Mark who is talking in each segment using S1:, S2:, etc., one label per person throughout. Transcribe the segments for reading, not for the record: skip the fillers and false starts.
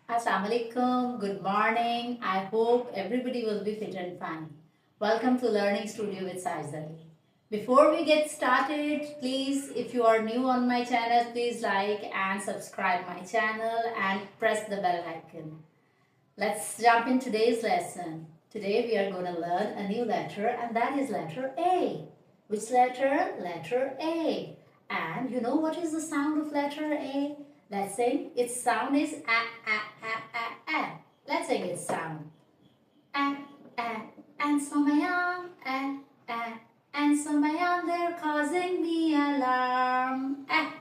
S1: Assalamualaikum, good morning. I hope everybody will be fit and fine. Welcome to Learning Studio with Sajida Ali. Before we get started, please, if you are new on my channel, please like and subscribe my channel and press the bell icon. Let's jump in today's lesson. Today we are going to learn a new letter, and that is letter A. Which letter? Letter A. And you know what is the sound of letter A? Let's sing. Its sound is a. Let's sing its sound. A. And so my arm. A. And so my arm, they're causing me alarm. A.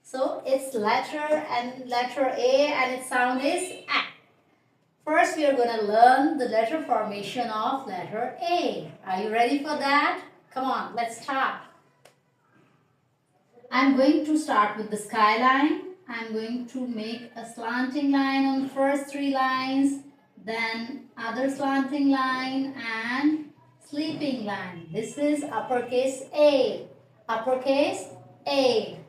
S1: So it's letter A and its sound is A. First, we are going to learn the letter formation of letter A. Are you ready for that? Come on, let's start. I'm going to start with the skyline. I'm going to make a slanting line on the first three lines, then other slanting line and sleeping line. This is uppercase A. Uppercase A.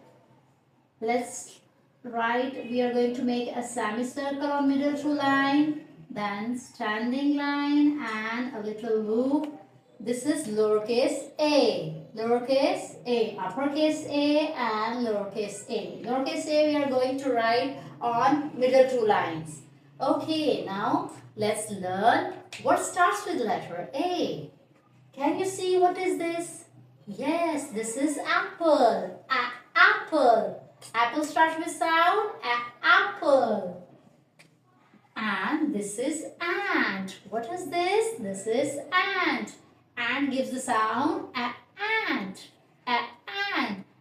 S1: Let's write, we are going to make a semicircle on middle two line, then standing line and a little loop. This is lowercase a. Lowercase a, uppercase A and lowercase a. Lowercase a we are going to write on middle two lines. Okay, now let's learn what starts with letter A. Can you see what is this? Yes, this is apple. Apple. Apple starts with sound apple. And this is ant. What is this? This is ant. Ant gives the sound ant. Ant.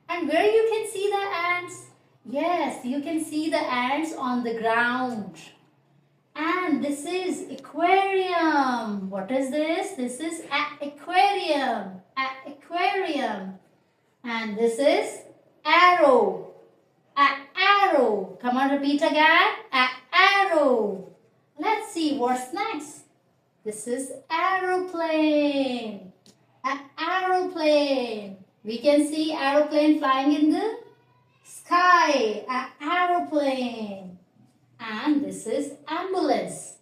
S1: And where you can see the ants? Yes, you can see the ants on the ground. And this is aquarium. What is this? This is aquarium. Aquarium. And this is arrow. Arrow. Come on, repeat again. Arrow. Let's see what's next. This is aeroplane. Aeroplane. We can see aeroplane flying in the sky. Aeroplane. And this is ambulance.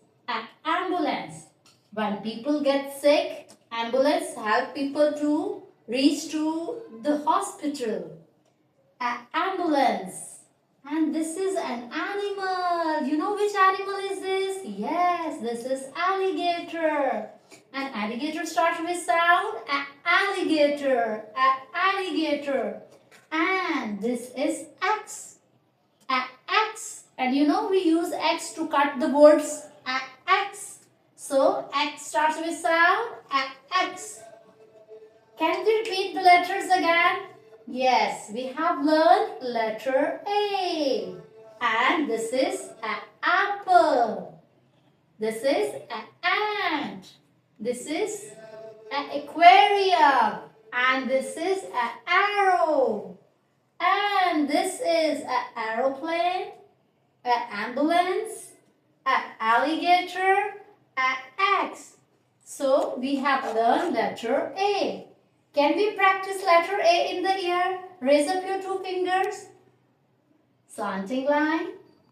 S1: Ambulance. When people get sick, ambulance help people to reach to the hospital. Ambulance. And this is an animal. You know which animal is this? Yes, this is alligator. And alligator starts with sound alligator. Alligator. And this is X. X. And you know we use X to cut the words X. So X starts with sound X. Can we repeat the letters again? Yes, we have learned letter A. And this is apple. This is ant. This is aquarium. And this is arrow. And this is aeroplane, ambulance, alligator, X. So we have learned letter A. Can we practice letter A in the air? Raise up your two fingers. Slanting line,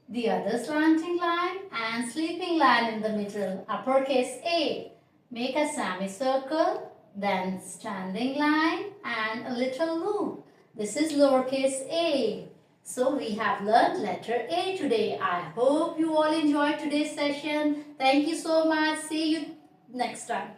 S1: the other slanting line and sleeping line in the middle. Uppercase A. Make a semicircle, then standing line and a little loop. This is lowercase a. So we have learned letter A today. I hope you all enjoyed today's session. Thank you so much. See you next time.